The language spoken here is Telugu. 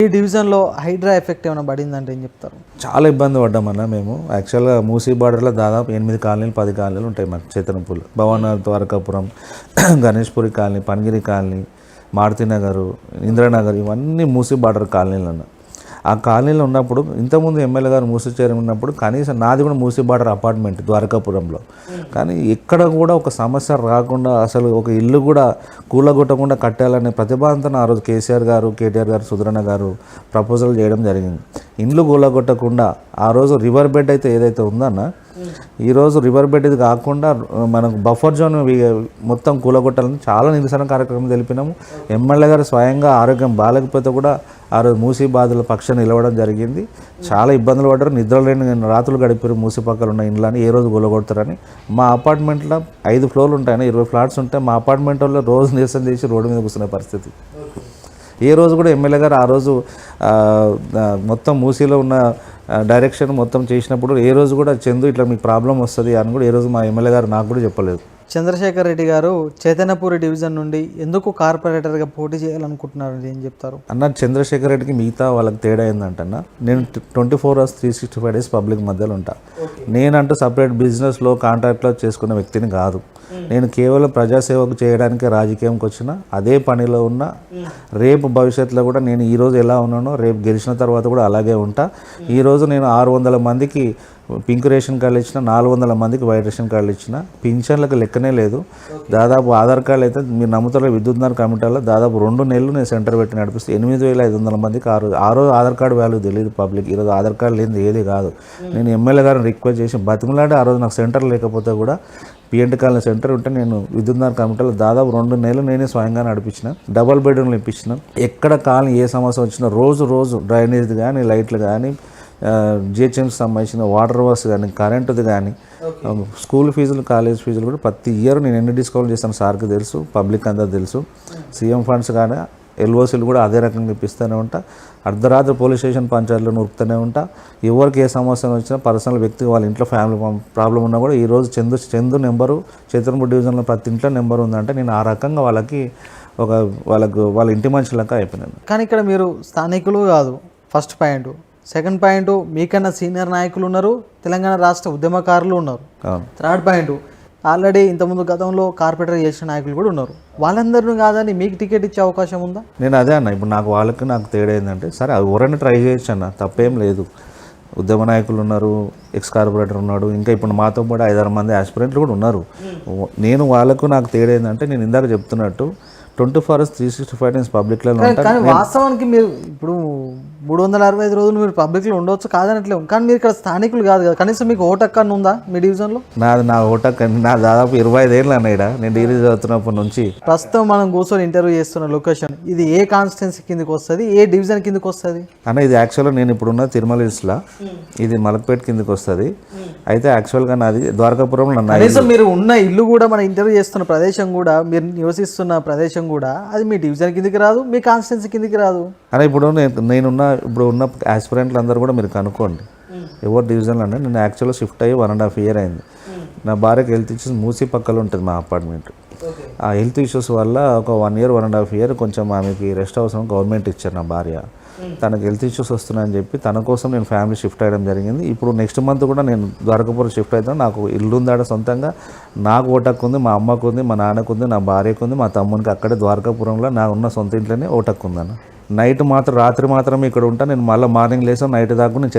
ఈ డివిజన్లో హైడ్రా ఎఫెక్ట్ ఏమైనా పడిందంటే ఏం చెప్తారు? చాలా ఇబ్బంది పడ్డామన్నా మేము. యాక్చువల్గా మూసీ బార్డర్లో దాదాపు 8 కాలనీలు 10 కాలనీలు ఉంటాయి మాకు. చేతనపూల్, భవన, ద్వారకాపురం, గణేష్పురి కాలనీ, పనిగిరి కాలనీ, మారుతి నగరు, ఇంద్రనగర్, ఇవన్నీ మూసీ బార్డర్ కాలనీలు అన్న. ఆ కాలనీలో ఉన్నప్పుడు ఇంతకుముందు ఎమ్మెల్యే గారు మూసీ చైర్మన్ ఉన్నప్పుడు కనీసం నాది కూడా మూసీ బార్డర్ అపార్ట్మెంట్ ద్వారకాపురంలో. కానీ ఎక్కడ కూడా ఒక సమస్య రాకుండా, అసలు ఒక ఇల్లు కూడా కూలగొట్టకుండా కట్టాలనే ప్రతిభాంతన ఆ రోజు కేసీఆర్ గారు, కేటీఆర్ గారు, సుధరణ గారు ప్రపోజల్ చేయడం జరిగింది. ఇండ్లు కూలగొట్టకుండా ఆ రోజు రివర్ బెడ్ అయితే ఏదైతే ఉందన్న, ఈరోజు రివర్ బెడ్ ఇది కాకుండా మనకు బఫర్ జోన్ మొత్తం కూలగొట్టాలని చాలా నిరసన కార్యక్రమం తెలిపినాము. ఎమ్మెల్యే గారు స్వయంగా ఆరోగ్యం బాగాలేకపోతే కూడా ఆ రోజు మూసీ బాధల పక్షాన నిలవడం జరిగింది. చాలా ఇబ్బందులు పడ్డారు, నిద్రలేని రాత్రులు గడిపారు. మూసీ పక్కన ఉన్న ఇండ్లని ఏ రోజు కూలగొడతారని. మా అపార్ట్మెంట్లో 5 ఫ్లోర్లు ఉంటాయని, 20 ఫ్లాట్స్ ఉంటాయి. మా అపార్ట్మెంట్ వాళ్ళు రోజు నిరసన చేసి రోడ్డు మీద కూర్చునే పరిస్థితి. ఏ రోజు కూడా ఎమ్మెల్యే గారు ఆ రోజు మొత్తం మూసీలో ఉన్న డైరెక్షన్ మొత్తం చేసినప్పుడు ఏ రోజు కూడా చందు ఇట్లా మీకు ప్రాబ్లం వస్తుంది అని కూడా ఏ రోజు మా ఎమ్మెల్యే గారు నాకు కూడా చెప్పలేదు. చంద్రశేఖర్ రెడ్డి గారు చైతన్యపూరి డివిజన్ నుండి ఎందుకు కార్పొరేటర్గా పోటీ చేయాలనుకుంటున్నారు ఏం చెప్తారు? అన్న, చంద్రశేఖర్ రెడ్డికి మిగతా వాళ్ళకి తేడా ఏంటంటన్న, నేను 24 hours 365 days పబ్లిక్ మధ్యలో ఉంటా. నేనంటూ సపరేట్ బిజినెస్లో కాంట్రాక్ట్లో చేసుకున్న వ్యక్తిని కాదు. నేను కేవలం ప్రజాసేవకు చేయడానికి రాజకీయంకి వచ్చిన, అదే పనిలో ఉన్న. రేపు భవిష్యత్తులో కూడా నేను ఈరోజు ఎలా ఉన్నానో రేపు గెలిచిన తర్వాత కూడా అలాగే ఉంటా. ఈరోజు నేను 600 మందికి పింక్ రేషన్ కార్డులు ఇచ్చిన, 400 మందికి వైట్ రేషన్ కార్డులు ఇచ్చిన. పింఛన్లకు లెక్కనే లేదు. దాదాపు ఆధార్ కార్డులు అయితే మీరు నమ్ముతారో, విద్యుత్ కమిటీలో దాదాపు 2 నెలలు నేను సెంటర్ పెట్టి నడిపిస్తే 8,500 మందికి ఆ రోజు ఆధార్ కార్డు వాల్యూ తెలియదు పబ్లిక్. ఈరోజు ఆధార్ కార్డు లేనిది ఏది కాదు. నేను ఎమ్మెల్యే గారిని రిక్వెస్ట్ చేసి బతిమలాడి ఆ రోజు నాకు సెంటర్ లేకపోతే కూడా పిఎన్టీ కాలనీ సెంటర్ ఉంటే నేను విద్యుత్ కమిటీలో దాదాపు 2 నెలలు నేనే స్వయంగా నడిపించిన. డబల్ బెడ్రూమ్లు ఇప్పించిన. ఎక్కడ కాలనీ ఏ సమస్య వచ్చినా రోజు డ్రైనేజ్ కానీ, లైట్లు కానీ, జిహెచ్ఎంసీ సంబంధించిన వాటర్ వర్క్స్ కానీ, కరెంటుది కానీ, స్కూల్ ఫీజులు, కాలేజ్ ఫీజులు కూడా ప్రతి ఇయర్ నేను ఎన్ని డిస్కౌంట్ చేస్తాను సార్కి తెలుసు, పబ్లిక్ అందరూ తెలుసు. సీఎం ఫండ్స్ కానీ ఎల్ఓసీలు కూడా అదే రకంగా ఇప్పిస్తూనే ఉంటా. అర్ధరాత్రి పోలీస్ స్టేషన్ పంచాయతీలో నూరుతూనే ఉంటా. ఎవరికి ఏ సమస్య వచ్చినా పర్సనల్ వ్యక్తి వాళ్ళ ఇంట్లో ఫ్యామిలీ ప్రాబ్లం ఉన్నా కూడా ఈరోజు చందు నెంబరు చైతన్యపూర్ డివిజన్లో ప్రతి ఇంట్లో నెంబర్ ఉందంటే నేను ఆ రకంగా వాళ్ళకి వాళ్ళ ఇంటి మనుషులక అయిపోయినాను. కానీ ఇక్కడ మీరు స్థానికులు కాదు ఫస్ట్ పాయింట్. సెకండ్ పాయింట్, మీకన్నా సీనియర్ నాయకులు ఉన్నారు, తెలంగాణ రాష్ట్ర ఉద్యమకారులు ఉన్నారు. థర్డ్ పాయింట్, ఆల్రెడీ ఇంతకుముందు గతంలో కార్పొరేటర్ చేసిన నాయకులు కూడా ఉన్నారు. వాళ్ళందరినీ కాదని మీకు టికెట్ ఇచ్చే అవకాశం ఉందా? నేను అదే అన్న, ఇప్పుడు నాకు తేడా ఏంటంటే, సరే ఎవరైనా ట్రై చేయొచ్చు అన్న, తప్పేం లేదు. ఉద్యమ నాయకులు ఉన్నారు, ఎక్స్ కార్పొరేటర్ ఉన్నాడు, ఇంకా ఇప్పుడు మాతో కూడా 5-6 మంది ఆస్పిరెంట్లు కూడా ఉన్నారు. నేను నాకు తేడా ఏంటంటే, నేను ఇందాక చెప్తున్నట్టు 24 hours 365 days పబ్లిక్లో ఉంటాను. కానీ వాస్తవానికి మీరు ఇప్పుడు 365 రోజులు మీరు పబ్లిక్లో ఉండవచ్చు కాదనట్లేము. కానీ మీరు ఇక్కడ స్థానికులు కాదు కదా, కనీసం మీకు ఓటు హక్కు ఉందా మీ డివిజన్లో? నా ఓటు హక్కు నా దాదాపు 25 ఏళ్ళు అన్న. నేను డిగ్రీ చదువుతున్నప్పటి నుంచి. ప్రస్తుతం మనం కూర్చొని ఇంటర్వ్యూ చేస్తున్న లొకేషన్ ఇది ఏ కాన్స్టిట్యున్సీ కిందకి వస్తుంది, ఏ డివిజన్ కిందకి వస్తుంది అన్న? ఇది యాక్చువల్గా నేను ఇప్పుడున్న తిరుమల హిల్స్లో, ఇది మలక్పేట కిందకి వస్తుంది. అయితే యాక్చువల్గా నాది ద్వారకాపురంలో. కనీసం మీరు ఉన్న ఇల్లు కూడా, మన ఇంటర్వ్యూ చేస్తున్న ప్రదేశం కూడా, మీరు నివసిస్తున్న ప్రదేశం కూడా అది మీ డివిజన్ కిందకి రాదు, మీ కాన్స్టిట్యున్సీ కిందకి రాదు. అదే ఇప్పుడు ఇప్పుడు ఉన్న ఆస్పిరెంట్లు అందరూ కూడా మీరు కనుక్కోండి ఎవరు డివిజన్లో అంటే. నేను యాక్చువల్గా షిఫ్ట్ అయ్యి 1.5 year అయింది. నా భార్యకి హెల్త్ ఇష్యూస్ మూసీ పక్కలో ఉంటుంది మా అపార్ట్మెంట్. ఆ హెల్త్ ఇష్యూస్ వల్ల ఒక 1 year 1.5 year కొంచెం ఆమెకి రెస్ట్ అవసరం గవర్నమెంట్ ఇచ్చారు. నా భార్య తనకు హెల్త్ ఇష్యూస్ వస్తున్నాయని చెప్పి తన కోసం నేను ఫ్యామిలీ షిఫ్ట్ అయ్యడం జరిగింది. ఇప్పుడు నెక్స్ట్ మంత్ కూడా నేను ద్వారకాపురం షిఫ్ట్ అవుతాను. నాకు ఇల్లు ఉందాడ సొంతంగా. నాకు ఓటక్కు ఉంది, మా అమ్మకు ఉంది, మా నాన్నకు ఉంది, నా భార్యకు ఉంది, మా తమ్మునికి అక్కడే ద్వారకాపురంలో నా ఉన్న సొంత ఇంట్లోనే ఓటక్కు ఉందన్న. నైట్ మాత్రం రాత్రి మాత్రమే ఇక్కడ ఉంటాను. నేను మళ్ళీ మార్నింగ్ లేసాను, నైట్ దాకా నేను